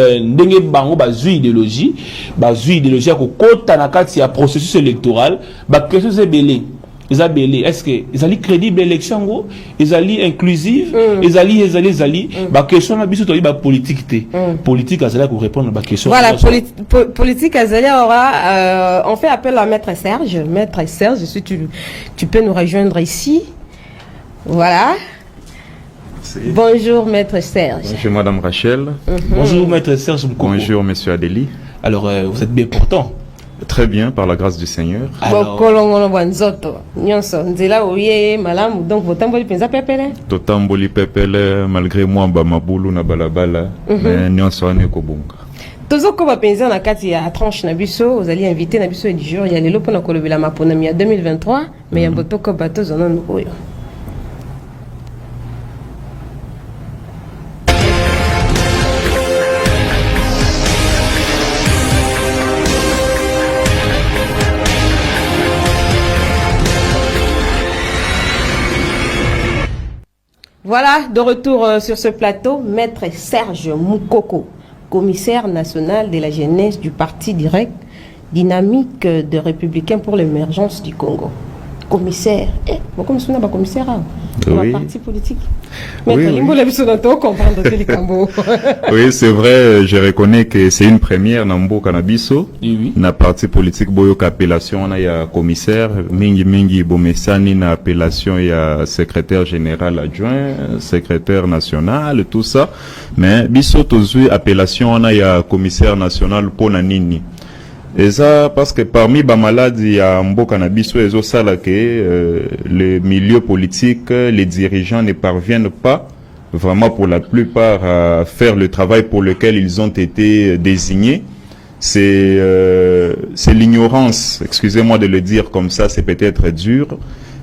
ndenge bango bazui idéologie à kota na kati ya processus électoral ba question c'est belé est-ce que ils allaient crédible élection go ils allaient inclusive ils allaient ba question na biso to ba politique té politique azala ko répondre ba question voilà politique azala aura on fait appel à maître Serge si tu peux nous rejoindre ici voilà. Bonjour Maître Serge. Bonjour Madame Rachel. Bonjour Maître Serge Mukoko. Bonjour Monsieur Adélie. Alors vous êtes bien portant? Très bien, par la grâce du Seigneur. Alors... Totamboli pepele malgré moi bamabulu na balabala mais nyonso ane kobunga. Tozoko ba penza na kati ya tranche na biso vous allez inviter na biso du jour ya lelo pona kolobela maponami ya 2023 mais ya botoko bato zono oyo. Voilà, de retour sur ce plateau, Maître Serge Mukoko, commissaire national de la jeunesse du Parti direct, dynamique de Républicains pour l'émergence du Congo. Commissaire, commissaire oui. Parti politique. Oui, oui, c'est vrai, je reconnais que c'est une première dans Mbo Cannabiso. Oui. Na parti politique boyo appellation na ya commissaire, mingi bomesani na appellation ya secrétaire général adjoint, secrétaire national, tout ça. Mais biso tozui appellation na ya commissaire national pour nini. Et ça, parce que parmi les maladies à Mboka na biso ezo sala que le milieu politique, les dirigeants ne parviennent pas vraiment pour la plupart à faire le travail pour lequel ils ont été désignés. C'est l'ignorance, excusez-moi de le dire comme ça, c'est peut-être dur,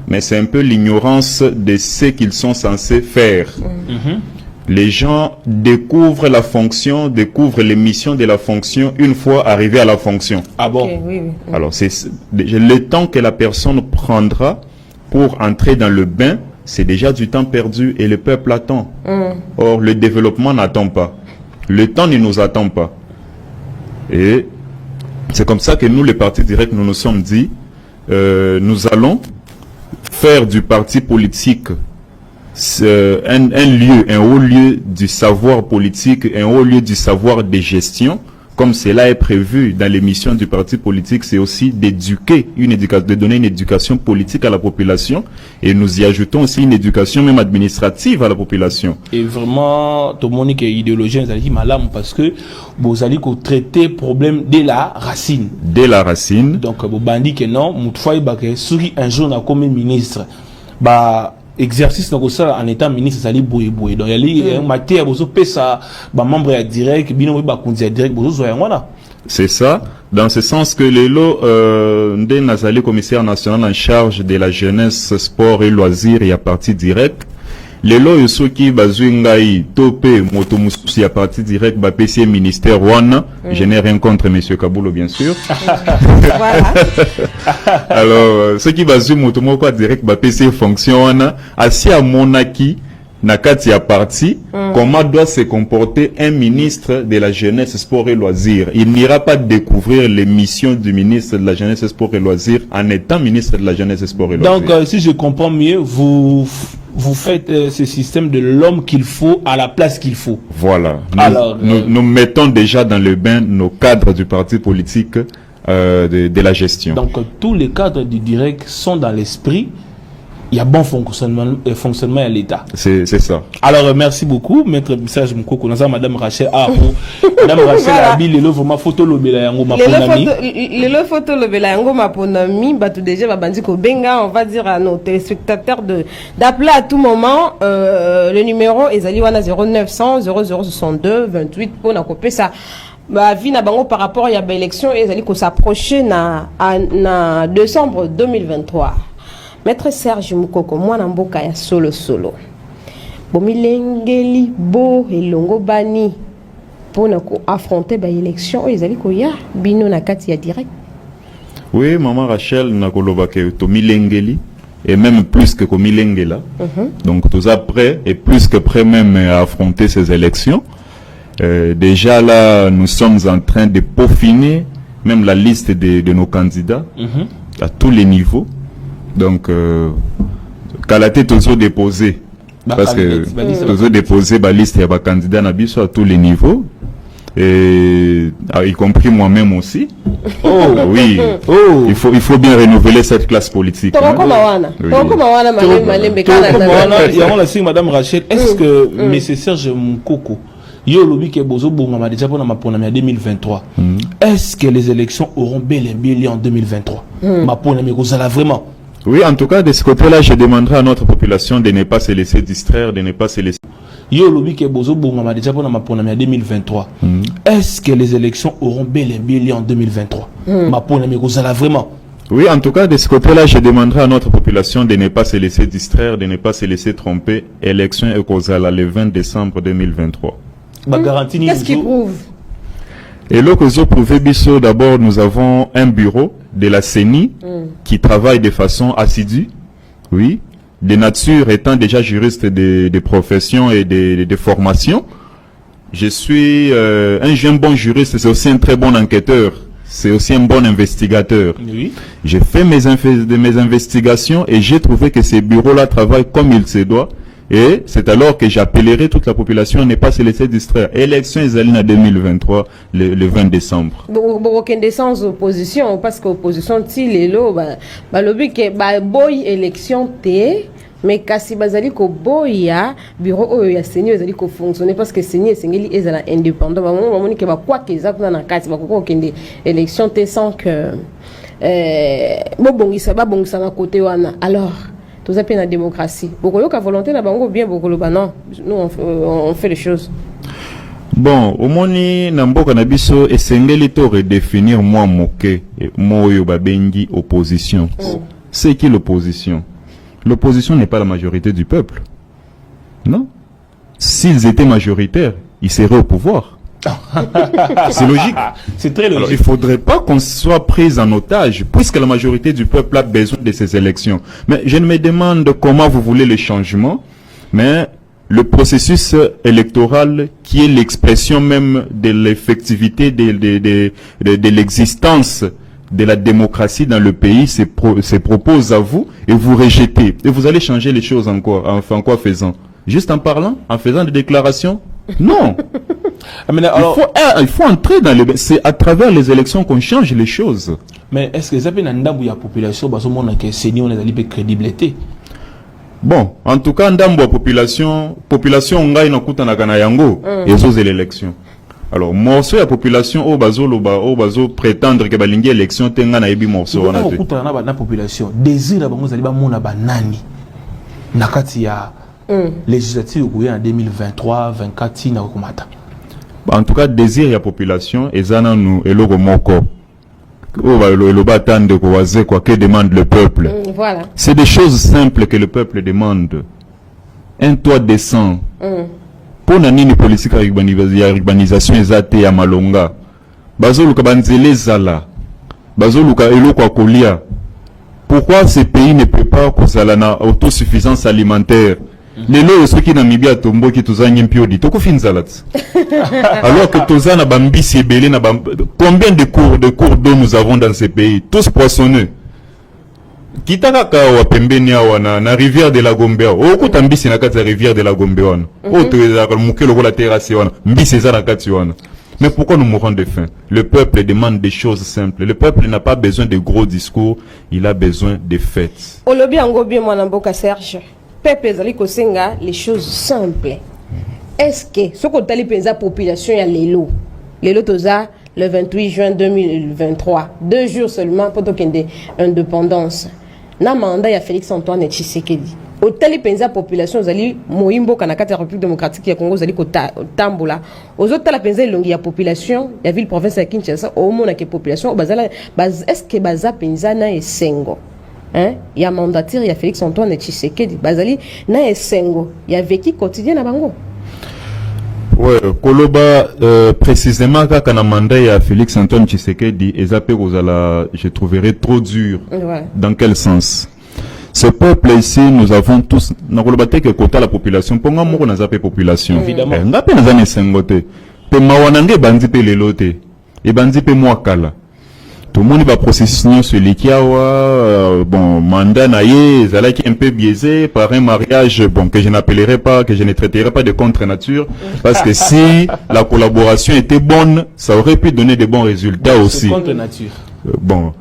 mais c'est un peu l'ignorance de ce qu'ils sont censés faire. Les gens découvrent la fonction, découvrent les missions de la fonction une fois arrivés à la fonction. Ah bon? Okay, oui. Alors, c'est le temps que la personne prendra pour entrer dans le bain, c'est déjà du temps perdu et le peuple attend. Or, le développement n'attend pas. Le temps ne nous attend pas. Et c'est comme ça que nous, les partis directs, nous nous sommes dit, nous allons faire du parti politique un haut lieu du savoir politique, un haut lieu du savoir de gestion, comme cela est prévu dans l'émission du parti politique, c'est aussi d'éduquer de donner une éducation politique à la population, et nous y ajoutons aussi une éducation même administrative à la population. Et vraiment, tout le monde qui est idéologien, vous allez dire malade parce que vous allez traiter le problème de la racine. De la racine. Donc, vous bandit que non, si un jour on a comme ministre, exercice en état ministre sali boye donc il y a une matière bozo pesa ba membre ya direct bino ba konzi ya direct bozo ya ngwana. C'est ça, dans ce sens que les lots ndé nazali commissaire national en charge de la jeunesse, sport et loisirs et à partie direct. Les lots ceux qui bazungai topé moto mususi à partie direct ba PC ministère wana, je n'ai rien contre monsieur Kabulo bien sûr. Voilà. Alors ceux qui bazu moto moko direct ba PC fonction wana assis à monaki na kati ya parti, comment doit se comporter un ministre de la jeunesse, sport et loisirs. Il n'ira pas découvrir les missions du ministre de la jeunesse, sport et loisirs en étant ministre de la jeunesse, sport et loisirs. Donc si je comprends mieux, vous faites ce système de l'homme qu'il faut à la place qu'il faut. Voilà. Alors, nous mettons déjà dans le bain nos cadres du parti politique de la gestion. Donc tous les cadres du direct sont dans l'esprit. Il y a bon fonctionnement à l'État. C'est ça. Alors, merci beaucoup, Maître Serge Mukoko. Nous avons Madame Rachel Arou. Madame Rachel Abi, le vraiment photo lobela yango maponami. Le photo lobela yango maponami, bah tout déjà, bah bandi ko benga, on va dire à nos téléspectateurs d'appeler à tout moment, le numéro est wana 0900 0062 28 pour na copier ça. Bah vie na bango par rapport à l'élection et zali ko s'approcher na décembre 2023. Maître Serge Mukoko, moi namboka ya solo. Bomilengeli bo elongo bani pour affronter ba élection ezali ko ya bino na kati ya direct. Oui, maman Rachel nakoloba ke to milengeli et même plus que komilengela. Donc tous après et plus que prêt même à affronter ces élections. Déjà là, nous sommes en train de peaufiner même la liste de nos candidats à tous les niveaux. Donc, Kalaté toujours déposé. Parce que toujours déposé la liste des candidats à tous les niveaux. Et y compris moi-même aussi. Oui. Il faut bien renouveler cette classe politique. Madame Rachel, est-ce que M. Serge Moukoko, déjà pour la 2023, est-ce que les élections auront bel et bien lieu en 2023? Vraiment? Oui, en tout cas, de ce côté-là, je demanderai à notre population de ne pas se laisser distraire, de ne pas se laisser... déjà pour la 2023. Est-ce que les élections auront bel et bien lieu en 2023? Vraiment? Oui, en tout cas, de ce côté-là, je demanderai à notre population de ne pas se laisser distraire, de ne pas se laisser tromper. Élection et Kozala le 20 décembre 2023. Qu'est-ce qui prouve? Et là, d'abord, nous avons un bureau de la CENI qui travaille de façon assidue, oui, de nature étant déjà juriste de profession et de formation. Je suis un jeune bon juriste, c'est aussi un très bon enquêteur, c'est aussi un bon investigateur. Oui. J'ai fait mes investigations et j'ai trouvé que ces bureaux-là travaillent comme il se doit. Et c'est alors que j'appellerai toute la population à ne pas se laisser distraire. Élection en 2023, le 20 décembre. Aucune décence opposition, parce que l'opposition, si les lots, le but que boy élection té, mais kasi bazali ko boya bureau ya senior bazali ko fonctionner parce que senior sengeli ezala indépendant. Ba moni ke ba quoi que ezakuna na kati ba ko kende élection té sans que bongisa ba bongisa na côté wana. Alors tout ça, la démocratie. Beaucoup de volonté, bien beaucoup non. Nous, on fait les choses. Bon, au moni namboka na biso esengeli to redéfinir moi moké moyo babengi opposition. C'est qui l'opposition? L'opposition n'est pas la majorité du peuple. Non. S'ils étaient majoritaires, ils seraient au pouvoir. C'est logique. C'est très logique. Alors, il ne faudrait pas qu'on soit pris en otage, puisque la majorité du peuple a besoin de ces élections. Mais je ne me demande comment vous voulez le changement, mais le processus électoral, qui est l'expression même de l'effectivité de l'existence de la démocratie dans le pays, se propose à vous et vous rejetez. Et vous allez changer les choses en quoi faisant? Juste en parlant? En faisant des déclarations? Non. Alors, il faut entrer dans les... C'est à travers les élections qu'on change les choses. Mais est-ce que ça peut être la population parce que c'est on a crédibilité? Bon, en tout cas, dans la population on a une na yango et aux élections. Alors, morceau la population au bazo prétendre que balingi élection tenga na ebi morceau on a na population désir la bango zali ba mona banani nakati ya législative en 2023 24 na komata. En tout cas, désir la population et zana nous et logo moko. Que demande le peuple? Voilà. C'est des choses simples que le peuple demande. Un toit décent. Pour nani politique ya urbanisation ezate ya malonga. Bazoluka banzele zala. Bazoluka eloko kolia. Pourquoi ce pays ne peut pas kozala na autosuffisance alimentaire? Lelo ceux qui Namibia tombo qui tozangi mpiodi toko finzala. Alors que tozana bambisi ebele na combien de cours d'eau nous avons dans ce pays, tous poissonneux. Kitaka kawa pembeni awa na rivière de la Gombe. Okuta mbisi na kati ya rivière de la Gombe wana. Otoza mukelo la terrasse wana. Mbisi za na kati wana. Mais pourquoi nous mourons de faim? Le peuple demande des choses simples. Le peuple n'a pas besoin de gros discours, il a besoin de faits. Olobi ango bien mwana mboka Serge. Peuple ezali kosenga les choses simples. Est-ce que ce qu'on tali penza population ya lelo toza le 28 juin 2023, 2 jours seulement pour tokende indépendance. Na mandat ya Félix Antoine Tshisekedi. Au tali penza population zali moimbo kanakati ya République démocratique ya Congo zali ko tambola. Aux autres la penza longi ya population ya ville province ya Kinshasa au mona ke population bazala est-ce que baza penza na esengo? Hein? Il y a mandataire, il y a Félix Antoine Tshisekedi. Bazali, na esengo, il y a vécu quotidien à Bango. Ouais, Koloba, précisément, quand on a mandat à Félix Antoine Tshisekedi, je trouverais trop dur. Ouais. Dans quel sens? Ce peuple ici, nous avons tous, nous avons que quota la population. Pour moi, on a zappé population. Évidemment. pe mawanange bandi pe lelote et bandi pe mwakala tout le monde va procession sur les kiawa bon mandat naie zala qui un peu biaisé par un mariage bon que je n'appellerai pas, que je ne traiterai pas de contre nature parce que si la collaboration était bonne ça aurait pu donner de bons résultats aussi contre nature bon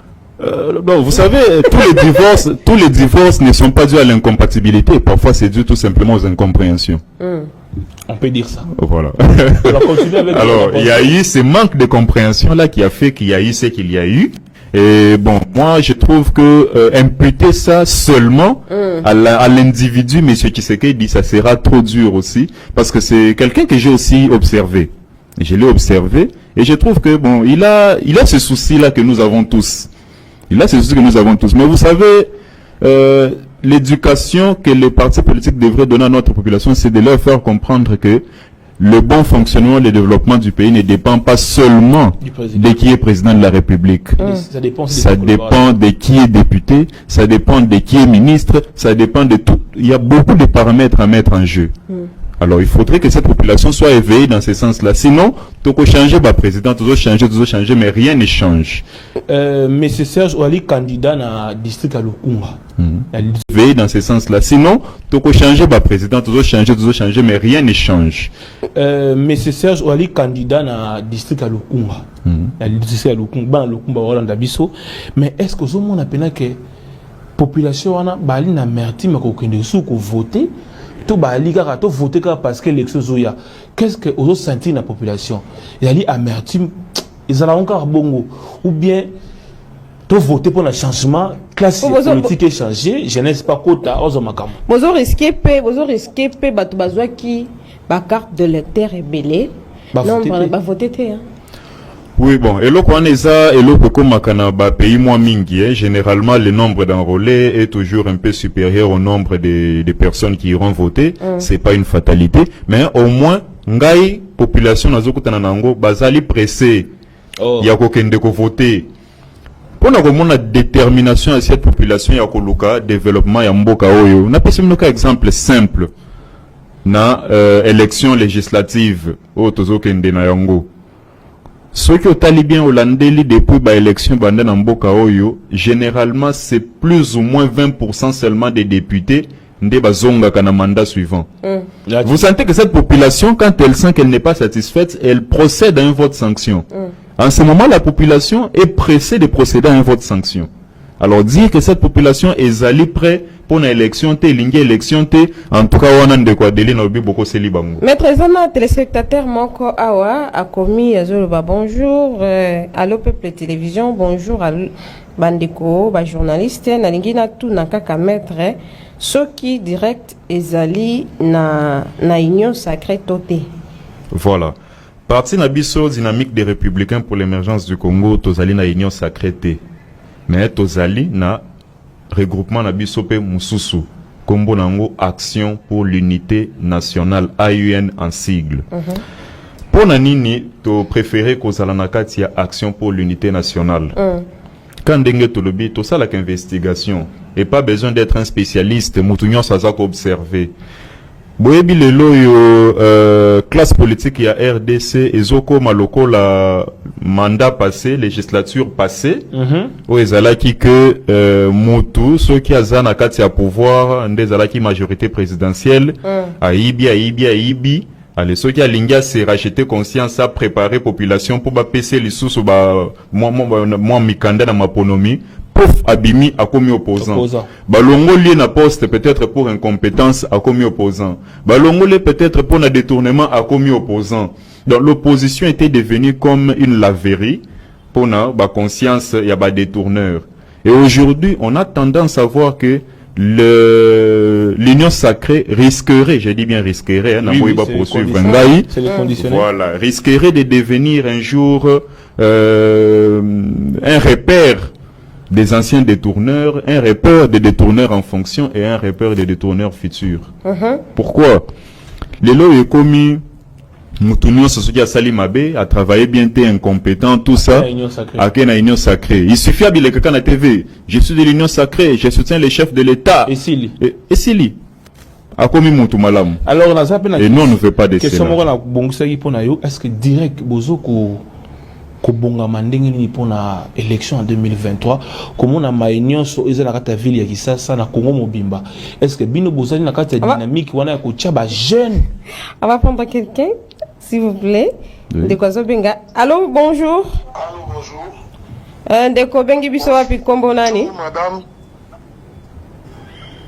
vous savez, tous les divorces ne sont pas dus à l'incompatibilité. Parfois, c'est dû tout simplement aux incompréhensions. On peut dire ça. Voilà. Alors, il y a eu ce manque de compréhension là qui a fait qu'il y a eu ce qu'il y a eu. Et bon, moi, je trouve que imputer ça seulement à l'individu, monsieur Tshisekedi, ça sera trop dur aussi, parce que c'est quelqu'un que j'ai aussi observé. Je l'ai observé et je trouve que bon, il a ce souci là que nous avons tous. Il a ce souci que nous avons tous. Mais vous savez, l'éducation que les partis politiques devraient donner à notre population, c'est de leur faire comprendre que le bon fonctionnement et le développement du pays ne dépend pas seulement de qui est président de la République. Ça dépend de qui est député, ça dépend de qui est ministre, ça dépend de tout. Il y a beaucoup de paramètres à mettre en jeu. Alors, il faudrait que cette population soit éveillée dans ce sens-là. Sinon, tout peut changer, président, tout changer, mais rien ne change. Mais c'est Serge Ouali, candidat dans le district à Lukunga. Éveillé dans ce sens-là. Sinon, tout peut changer, président, tout changer, mais rien ne change. Mais c'est Serge Ouali, candidat dans le district à Lukunga. Le district à Lukunga, mais est-ce que vous avez appelé que la population a amertume pour voter? Tout voter parce que l'élection zoya. Qu'est-ce que vous sentez dans la population? Il y a amertume, ils ont encore bongo ou bien tout voter pour le changement, classe politique est changée, jeunesse pas quota aux makam. Vous risquez batu bazwa qui ba carte de lecteur est belé. Non, ba voter hein. Oui, bon, et là, quand on est ça, et là, comme à pays moins mingi, généralement, le nombre d'enrôlés est toujours un peu supérieur au nombre de personnes qui iront voter. C'est pas une fatalité, mais au moins, ngai, population, nazokutananango, bazali pressé. Il y a qu'aucun de voter. Pour nous, la détermination à cette population, il y a qu'au développement, il y a mboka oyo. On a pas un exemple simple. Na, élection législative, au tozoken de na yango. Ceux qui ont talibien hollandais depuis l'élection bandana mboka oyo, généralement c'est plus ou moins 20% seulement des députés nde bazonga kana mandat suivant. Vous sentez que cette population, quand elle sent qu'elle n'est pas satisfaite, elle procède à un vote sanction. En ce moment, la population est pressée de procéder à un vote sanction. Alors dire que cette population est allée prêt pour une élection, en tout cas, on a de quoi délai dans le beaucoup célibango. Maître Zana, téléspectateur Moko Awa, a commis bonjour, allo Peuple Télévision, bonjour à Bandeko, journaliste, Nalingina tout nakaka maître, ceux qui direct ezali na union sacrée toté. Voilà. Parti Nabiso, dynamique des républicains pour l'émergence du Congo, tozali na union sacrée té. Mais tozali na regroupement na bisope mususu kombo nango action pour l'unité nationale AUN en sigle. Pour nanini to préféré kozala na kati ya action pour l'unité nationale. Quand ndenge to lobi to sala investigation et pas besoin d'être un spécialiste mutunyo saza ko observer. Boyebi lelo yo classe politique ya RDC ezoko maloko la mandat passé, législature passée, où ezalaki que mutu ceux qui azana kati ya pouvoir ndezalaki majorité présidentielle aibi allez ceux qui alinga se racheter conscience à préparer population pour ba PC les sous ba moi mikanda na maponomi pouf abimi a commis opposant. Balongo lié na poste peut-être pour incompétence a commis opposant. Balongo lié peut-être pour un détournement a commis opposant. Donc l'opposition était devenue comme une laverie pour na ba conscience y a ba détourneur. Et aujourd'hui, on a tendance à voir que l'union sacrée risquerait, je dis bien risquerait, hein, c'est le conditionnel. Voilà, risquerait de devenir un jour un repère des anciens détourneurs, un repère des détourneurs en fonction et un repère des détourneurs futurs. Pourquoi? Les lois est commis, Moutounion Sosuki a Salimabe, a travaillé bien, t'es incompétent, tout ça, à quelle union sacrée. Il suffit à dire que quand la TV, je suis de l'union sacrée, je soutiens les chefs de l'État. Et Sili. Et Sili. akomi mutu malamu. Alors na zape na et nous on ne veut pas de question cela. moko na bongisa pour na yo, est-ce que direct bozo ko bonga mandenge ni pour na élection en 2023 comment na maïnion so ezala kata ville ya Kisasa na Congo mobimba, est-ce que bino bozali na kata dynamique wana ya ko tia ba jeune? On va prendre quelqu'un s'il vous plaît. Oui. De quoi Benga. Allô, bonjour. Allô, bonjour. Ndeko bengi biso wapi kombo nani? Bonjour,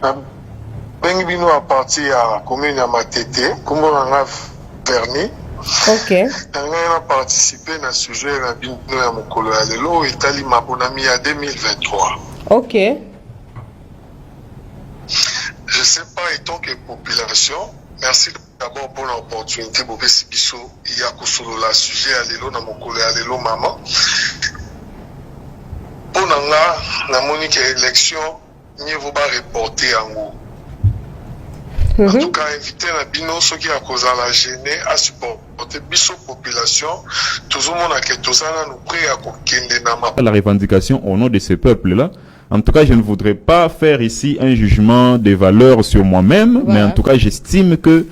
madame. Bengi bino à partir à la commune à Matete, kombo nanga Verni. OK. Nanga participé na sujet na bino ya mokolo ya lelo etali mabonami ya 2023. OK. Je sais pas, étant que population, merci d'abord pour l'opportunité pour Bessibiso, il y a la sujet à l'élo, dans mon collègue à l'élo, maman. Pour la monique élection, il faut pas reporter en haut. En tout cas, inviter la bino, ceux qui a causé la gêner, à supporter biso population, tout le monde a que tout ça, nous prêt à kokende nama. La revendication au nom de ces peuples-là. En tout cas, je ne voudrais pas faire ici un jugement des valeurs sur moi-même, mais en tout cas, j'estime que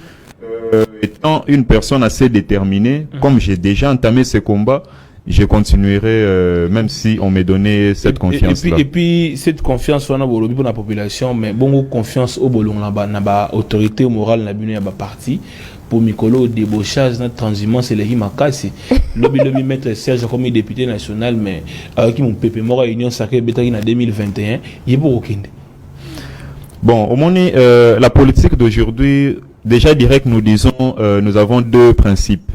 étant une personne assez déterminée, comme j'ai déjà entamé ce combat, je continuerai même si on me donnait cette confiance-là. Et puis cette confiance on a pour la population, mais bon confiance au bolon là-bas, autorité morale na bino ya ba parti. Pour Mikolo, débauchage, notre transhumance, c'est le Himakasi. Le maître Serge comme député national, mais avec mon pépé mort à Union Sacrée Bétari en 2021, il est pour bon, au moins, la politique d'aujourd'hui, déjà direct, nous disons, nous avons deux principes.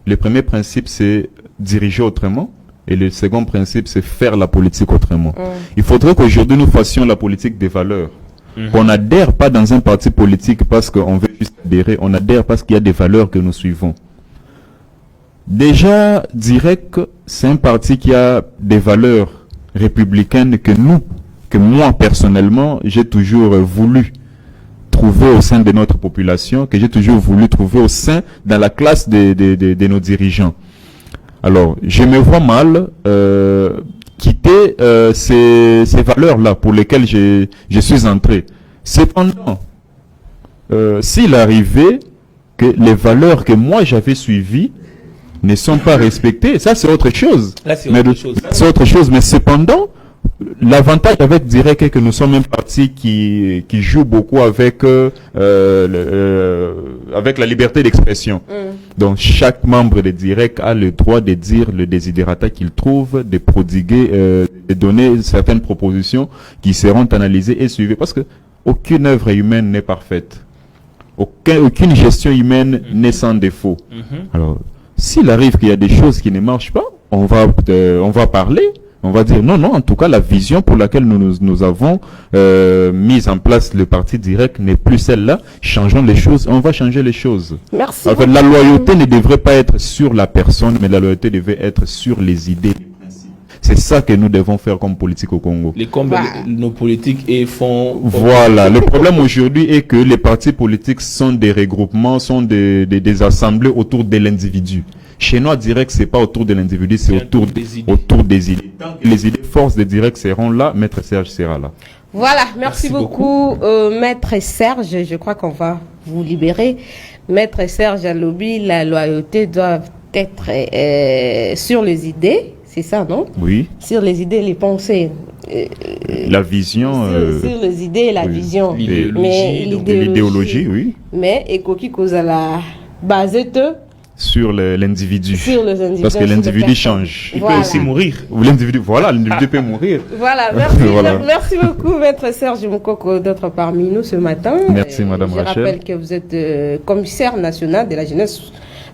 Le premier principe, c'est diriger autrement. Et le second principe, c'est faire la politique autrement. Il faudrait qu'aujourd'hui, nous fassions la politique des valeurs. On n'adhère pas dans un parti politique parce qu'on veut juste adhérer, on adhère parce qu'il y a des valeurs que nous suivons. Déjà, direct, c'est un parti qui a des valeurs républicaines que moi personnellement, j'ai toujours voulu trouver au sein de notre population, que j'ai toujours voulu trouver au sein, dans la classe de nos dirigeants. Alors, je me vois mal quitter ces valeurs-là pour lesquelles je suis entré. Cependant, s'il arrivait que les valeurs que moi j'avais suivies ne sont pas respectées, ça c'est autre chose. Là, c'est autre chose. C'est autre chose, mais cependant, l'avantage avec Direct est que nous sommes un parti qui joue beaucoup avec avec la liberté d'expression. Donc chaque membre de Direct a le droit de dire le desiderata qu'il trouve, de prodiguer, de donner certaines propositions qui seront analysées et suivies. Parce que aucune œuvre humaine n'est parfaite. Aucune gestion humaine n'est sans défaut. Alors, s'il arrive qu'il y a des choses qui ne marchent pas, on va parler. On va dire non, en tout cas, la vision pour laquelle nous avons mis en place le parti Direct n'est plus celle-là. Changeons les choses, on va changer les choses. Merci. En fait, la loyauté ne devrait pas être sur la personne, mais la loyauté devait être sur les idées. C'est ça que nous devons faire comme politique au Congo. Les combats, nos politiques et font... Voilà. Le problème aujourd'hui est que les partis politiques sont des regroupements, sont des assemblées autour de l'individu. Chez nous, Direct, c'est pas autour de l'individu, c'est autour des idées. Tant que les idées forces de Direct seront là, Maître Serge sera là. Voilà, merci beaucoup, Maître Serge. Je crois qu'on va vous libérer. Maître Serge Alobi, la loyauté doit être sur les idées, c'est ça, non? Oui. Sur les idées, les pensées. La vision. Sur les idées et la vision. L'idéologie, oui. Mais, et Koki Kozala, basé sur l'individu. Sur les individus. Parce que l'individu change. Il peut aussi mourir. L'individu peut mourir. Voilà, merci, merci beaucoup, Maître Serge Moukoko, d'être parmi nous ce matin. Merci, Madame Rachel. Je rappelle que vous êtes commissaire national de la jeunesse,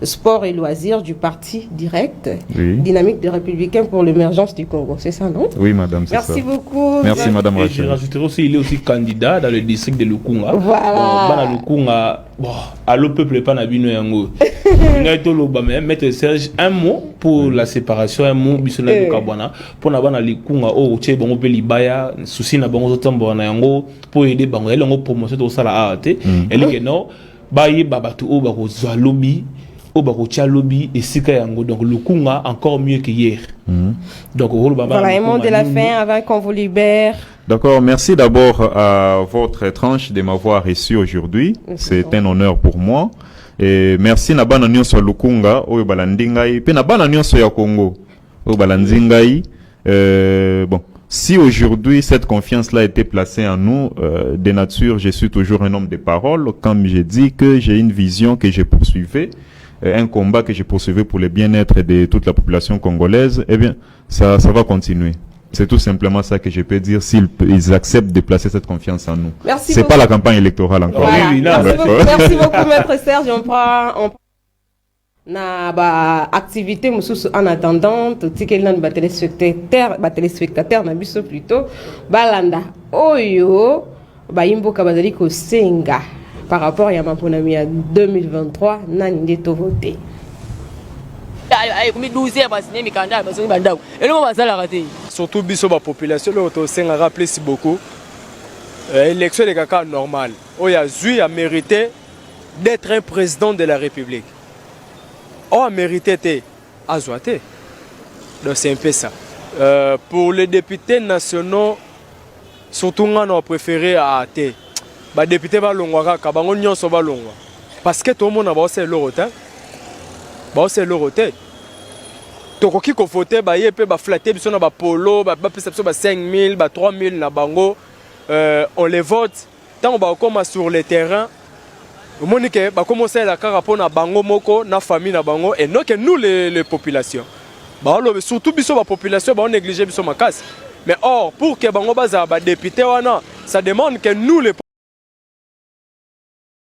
sport et loisirs du parti Direct, dynamique des Républicains pour l'émergence du Congo. C'est ça, non? Oui, madame, c'est ça. Merci beaucoup. Merci, Madame Rachel. Et je rajouterai aussi, il est aussi candidat dans le district de Lukunga. Voilà. Lukunga, allo peuple pas nabino yango. Maître Serge, un mot pour la séparation, un mot bisona du Kabwana pour na Lukunga o tche bango pe libaya souci na bango zotambo na yango pour aider bango elle ngo promotion to sala ate elle que non baye babatu o ba ko lobby au bakotia lobby et sika yango donc le kunga encore mieux que hier. Donc voilà, un mot de la fin avant qu'on vous libère. D'accord, merci d'abord à votre tranche de m'avoir reçu aujourd'hui. C'est un honneur pour moi. Et merci na bana nyonso lukunga oyo balandi ngai pe na bana nyonso ya Congo oyo balandi ngai. Bon, si aujourd'hui cette confiance-là a été placée en nous, de nature, je suis toujours un homme de parole. Comme j'ai dit que j'ai une vision que je poursuivais, un combat que je poursuivais pour le bien-être de toute la population congolaise, eh bien, ça va continuer. C'est tout simplement ça que je peux dire s'ils acceptent de placer cette confiance en nous. Merci. C'est pas la campagne électorale encore. Voilà. Oui, merci beaucoup, Maître Serge. On prend na activité en attendant tikelina ba téléspectateur na biso plutôt balanda oyo ba imboka bazali ko senga par rapport ya maponami ya 2023 nani ndeto voter surtout biso ba population le to senga rappeler si beaucoup élection de caca normal oya zui a mérité d'être un président de la République. On a mérité à Zouate. Donc c'est un peu ça. Pour les députés nationaux, surtout on a préféré à AT. Les députés balongwa kabango nyonso balongwa. Parce que tout le monde a bossé l'oroté. Bossé l'oroté. Tokoki ko voter ba yepé ba flatter biso na ba polo, ba perception ba 5000, ba 3000 na bango. On les vote tant on va comme sur le terrain. Monique va commencer à rapport à bango moko na famille na bango et non que nous les populations bah surtout biso la population bah on néglige biso ma casse mais or pour que bango baza ba député wana ça demande que nous les